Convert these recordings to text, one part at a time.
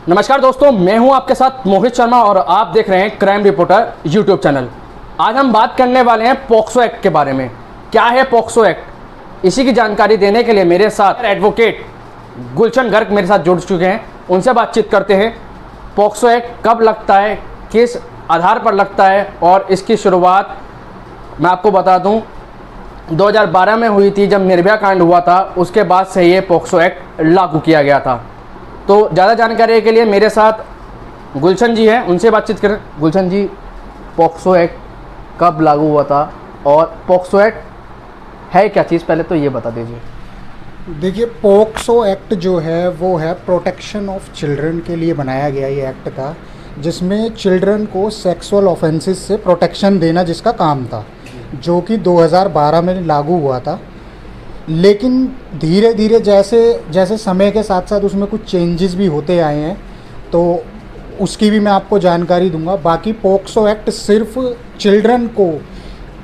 नमस्कार दोस्तों, मैं हूं आपके साथ मोहित शर्मा और आप देख रहे हैं क्राइम रिपोर्टर यूट्यूब चैनल। आज हम बात करने वाले हैं पॉक्सो एक्ट के बारे में। क्या है पॉक्सो एक्ट, इसी की जानकारी देने के लिए मेरे साथ एडवोकेट गुलशन गर्ग मेरे साथ जुड़ चुके हैं। उनसे बातचीत करते हैं। पॉक्सो एक्ट कब लगता है, किस आधार पर लगता है और इसकी शुरुआत मैं आपको बता दूं 2012 में हुई थी, जब निर्भया कांड हुआ था। उसके बाद से ये पॉक्सो एक्ट लागू किया गया था। तो ज़्यादा जानकारी के लिए मेरे साथ गुलशन जी हैं, उनसे बातचीत करें। गुलशन जी, पॉक्सो एक्ट कब लागू हुआ था और पॉक्सो एक्ट है क्या चीज़, पहले तो ये बता दीजिए। देखिए, पॉक्सो एक्ट जो है वो है प्रोटेक्शन ऑफ चिल्ड्रन के लिए बनाया गया ये एक्ट था, जिसमें चिल्ड्रन को सेक्सुअल ऑफेंसेस से प्रोटेक्शन देना जिसका काम था, जो कि 2012 में लागू हुआ था। लेकिन धीरे धीरे जैसे जैसे समय के साथ साथ उसमें कुछ चेंजेस भी होते आए हैं, तो उसकी भी मैं आपको जानकारी दूंगा। बाकी पॉक्सो एक्ट सिर्फ चिल्ड्रन को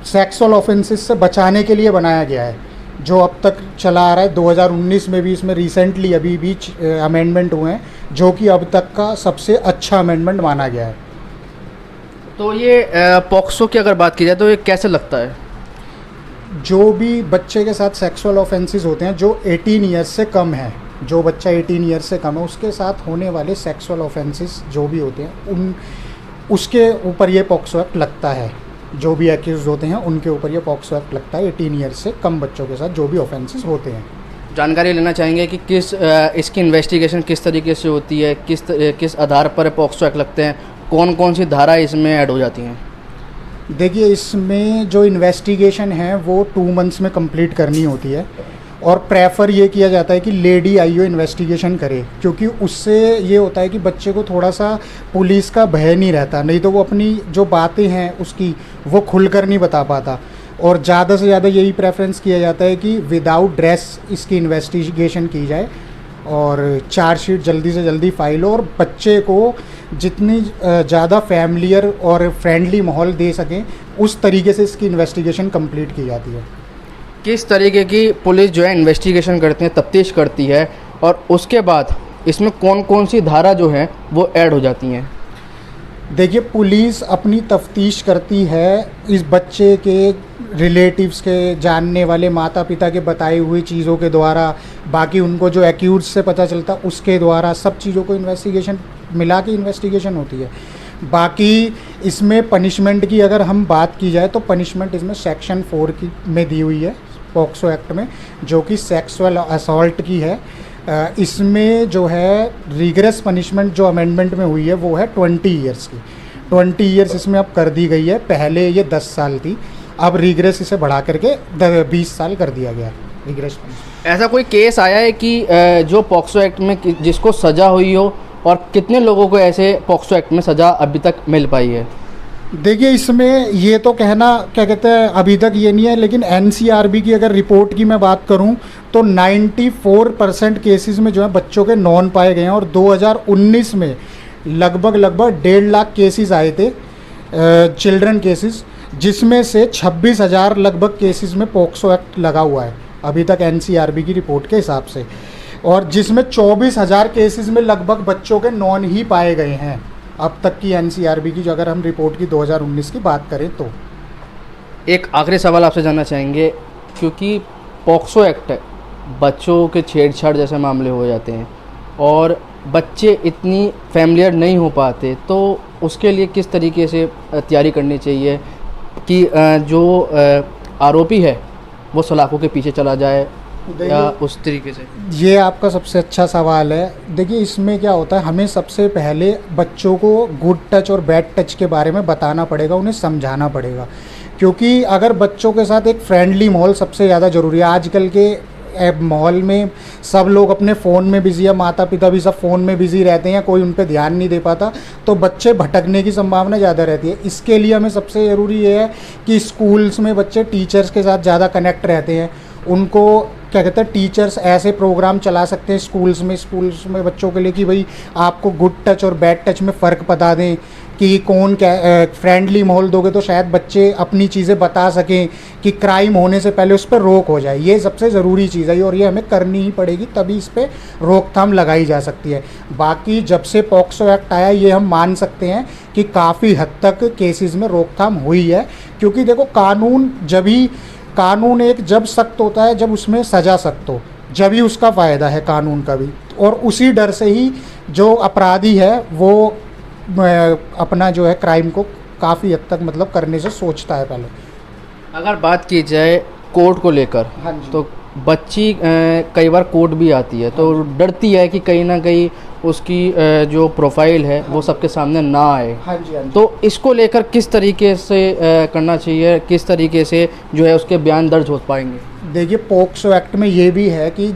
सेक्सुअल ऑफेंसेस से बचाने के लिए बनाया गया है, जो अब तक चला आ रहा है। 2019 में भी इसमें रिसेंटली अभी भी अमेंडमेंट हुए हैं, जो कि अब तक का सबसे अच्छा अमेंडमेंट माना गया है। तो ये पॉक्सो की अगर बात की जाए तो ये कैसे लगता है? जो भी बच्चे के साथ सेक्सुअल ऑफेंसेस होते हैं, जो 18 ईयर्स से कम है, जो बच्चा 18 ईयर्स से कम है, उसके साथ होने वाले सेक्सुअल ऑफेंसेस जो भी होते हैं उसके ऊपर ये पॉक्सो एक्ट लगता है। जो भी एक्यूज होते हैं उनके ऊपर ये पॉक्सो एक्ट लगता है, 18 ईयर्स से कम बच्चों के साथ जो भी ऑफेंसेस होते हैं। जानकारी लेना चाहेंगे कि इसकी इन्वेस्टिगेशन किस तरीके से होती है, किस आधार पर पॉक्सो एक्ट लगते हैं, कौन कौन सी धारा इसमें ऐड हो जाती हैं? देखिए, इसमें जो इन्वेस्टिगेशन है वो 2 मंथ्स में कंप्लीट करनी होती है, और प्रेफर ये किया जाता है कि लेडी आईओ इन्वेस्टिगेशन करे, क्योंकि उससे ये होता है कि बच्चे को थोड़ा सा पुलिस का भय नहीं रहता, नहीं तो वो अपनी जो बातें हैं उसकी वो खुलकर नहीं बता पाता। और ज़्यादा से ज़्यादा यही प्रेफरेंस किया जाता है कि विदाउट ड्रेस इसकी इन्वेस्टिगेशन की जाए और चार्जशीट जल्दी से जल्दी फाइल हो, और बच्चे को जितनी ज़्यादा फैमिलियर और फ्रेंडली माहौल दे सकें उस तरीके से इसकी इन्वेस्टिगेशन कंप्लीट की जाती है। किस तरीके की पुलिस जो है इन्वेस्टिगेशन करती है, तफ्तीश करती है, और उसके बाद इसमें कौन कौन सी धारा जो है वो ऐड हो जाती हैं? देखिए, पुलिस अपनी तफ्तीश करती है इस बच्चे के रिलेटिव्स के, जानने वाले माता पिता के बताई हुई चीज़ों के द्वारा, बाकी उनको जो एक्यूज से पता चलता उसके द्वारा, सब चीज़ों को इन्वेस्टिगेशन मिला के इन्वेस्टिगेशन होती है। बाकी इसमें पनिशमेंट की अगर हम बात की जाए तो पनिशमेंट इसमें सेक्शन 4 की में दी हुई है पॉक्सो एक्ट में, जो कि सेक्सुअल असॉल्ट की है। इसमें जो है रिगरस पनिशमेंट जो अमेंडमेंट में हुई है वो है 20 ईयर्स की। 20 ईयर्स इसमें अब कर दी गई है। पहले ये 10 साल थी, अब रिगरस इसे बढ़ा करके 20 साल कर दिया गया रिगरस पनिशमेंट। ऐसा कोई केस आया है कि जो पॉक्सो एक्ट में जिसको सज़ा हुई हो, और कितने लोगों को ऐसे पॉक्सो एक्ट में सज़ा अभी तक मिल पाई है? देखिए, इसमें ये तो कहना क्या कहते हैं अभी तक ये नहीं है, लेकिन एनसीआरबी की अगर रिपोर्ट की मैं बात करूं तो 94% केसेस में जो है बच्चों के नॉन पाए गए हैं, और 2019 में लगभग 1.5 लाख केसेस आए थे, चिल्ड्रन केसेस, जिसमें से 26,000 लगभग केसेस में पॉक्सो एक्ट लगा हुआ है अभी तक एनसीआरबी की रिपोर्ट के हिसाब से, और जिसमें 24,000 केसेस में लगभग बच्चों के नॉन ही पाए गए हैं अब तक की एनसीआरबी की, जो अगर हम रिपोर्ट की 2019 की बात करें तो। एक आखिरी सवाल आपसे जानना चाहेंगे, क्योंकि पॉक्सो एक्ट बच्चों के छेड़छाड़ जैसे मामले हो जाते हैं और बच्चे इतनी फैमिलियर नहीं हो पाते, तो उसके लिए किस तरीके से तैयारी करनी चाहिए कि जो आरोपी है वो सलाखों के पीछे चला जाए, या उस तरीके से? ये आपका सबसे अच्छा सवाल है। देखिए, इसमें क्या होता है, हमें सबसे पहले बच्चों को गुड टच और बैड टच के बारे में बताना पड़ेगा, उन्हें समझाना पड़ेगा, क्योंकि अगर बच्चों के साथ एक फ्रेंडली माहौल सबसे ज़्यादा ज़रूरी है। आजकल के माहौल में सब लोग अपने फ़ोन में बिज़ी है, माता पिता भी सब फ़ोन में बिज़ी रहते हैं, कोई उन पर ध्यान नहीं दे पाता, तो बच्चे भटकने की संभावना ज़्यादा रहती है। इसके लिए हमें सबसे ज़रूरी ये है कि स्कूल्स में बच्चे टीचर्स के साथ ज़्यादा कनेक्ट रहते हैं, उनको क्या कहते हैं टीचर्स ऐसे प्रोग्राम चला सकते हैं स्कूल्स में बच्चों के लिए कि भाई आपको गुड टच और बैड टच में फ़र्क बता दें कि कौन क्या फ्रेंडली माहौल दोगे तो शायद बच्चे अपनी चीज़ें बता सकें कि क्राइम होने से पहले उस पर रोक हो जाए। ये सबसे ज़रूरी चीज़ है और ये हमें करनी ही पड़ेगी, तभी इस पर रोकथाम लगाई जा सकती है। बाकी जब से पॉक्सो एक्ट आया ये हम मान सकते हैं कि काफ़ी हद तक केसेस में रोकथाम हुई है, क्योंकि देखो कानून एक जब सख्त होता है जब उसमें सज़ा सख्त हो, जब ही उसका फ़ायदा है कानून का भी। और उसी डर से ही जो अपराधी है वो अपना जो है क्राइम को काफ़ी हद तक मतलब करने से सोचता है पहले। अगर बात की जाए कोर्ट को लेकर, हाँ जी। तो बच्ची कई बार कोर्ट भी आती है तो डरती है कि कहीं ना कहीं उसकी जो प्रोफाइल है वो सबके सामने ना आए। हाँ जी, हाँ जी। तो इसको लेकर किस तरीके से करना चाहिए, किस तरीके से जो है उसके बयान दर्ज हो पाएंगे? देखिए पॉक्सो एक्ट में ये भी है कि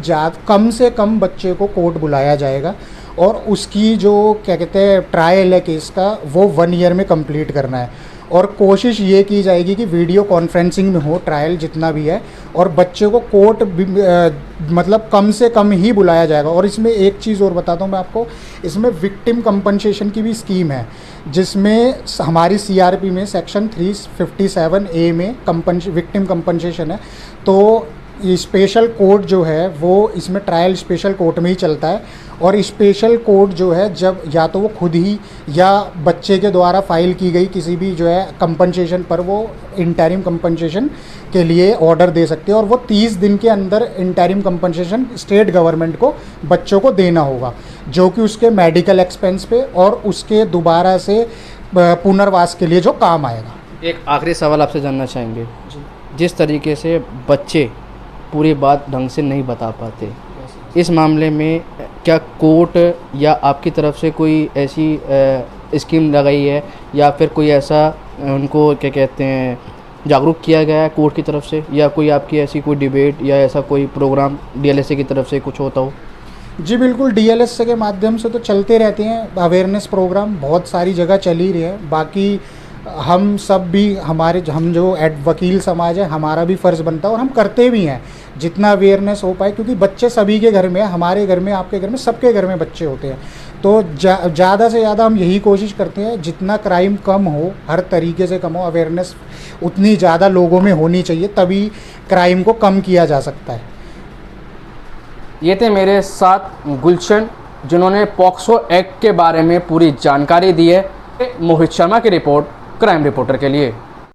कम से कम बच्चे को कोर्ट बुलाया जाएगा और उसकी जो क्या कहते हैं ट्रायल है केस का वो 1 ईयर में कंप्लीट करना है। और कोशिश ये की जाएगी कि वीडियो कॉन्फ्रेंसिंग में हो ट्रायल जितना भी है, और बच्चे को कोर्ट मतलब कम से कम ही बुलाया जाएगा। और इसमें एक चीज़ और बताता हूँ मैं आपको, इसमें विक्टिम कंपनसेशन की भी स्कीम है, जिसमें हमारी CRP में सेक्शन 357A में विक्टिम कंपनसेशन है। तो ये स्पेशल कोर्ट जो है वो इसमें ट्रायल स्पेशल कोर्ट में ही चलता है, और स्पेशल कोर्ट जो है जब या तो वो खुद ही या बच्चे के द्वारा फाइल की गई किसी भी जो है कंपनसेशन पर वो इंटरिम कंपनसेशन के लिए ऑर्डर दे सकते हैं, और वो 30 दिन के अंदर इंटरिम कंपनसेशन स्टेट गवर्नमेंट को बच्चों को देना होगा, जो कि उसके मेडिकल एक्सपेंस पे और उसके दोबारा से पुनर्वास के लिए जो काम आएगा। एक आखिरी सवाल आपसे जानना चाहेंगे, जिस तरीके से बच्चे पूरी बात ढंग से नहीं बता पाते, इस मामले में क्या कोर्ट या आपकी तरफ से कोई ऐसी स्कीम लगाई है या फिर कोई ऐसा उनको क्या कहते हैं जागरूक किया गया है कोर्ट की तरफ से, या कोई आपकी ऐसी कोई डिबेट या ऐसा कोई प्रोग्राम DLSA की तरफ से कुछ होता हो? जी बिल्कुल, DLSA के माध्यम से तो चलते रहते हैं अवेयरनेस प्रोग्राम, बहुत सारी जगह चल ही रही है। बाकी हम सब भी हम जो वकील समाज है हमारा भी फ़र्ज़ बनता है और हम करते भी हैं जितना अवेयरनेस हो पाए, क्योंकि बच्चे सभी के घर में, हमारे घर में, आपके घर में, सबके घर में बच्चे होते हैं। तो ज़्यादा से ज़्यादा हम यही कोशिश करते हैं जितना क्राइम कम हो, हर तरीके से कम हो, अवेयरनेस उतनी ज़्यादा लोगों में होनी चाहिए, तभी क्राइम को कम किया जा सकता है। ये थे मेरे साथ गुलशन, जिन्होंने पॉक्सो एक्ट के बारे में पूरी जानकारी दी है। मोहित शर्मा की रिपोर्ट क्राइम रिपोर्टर के लिए।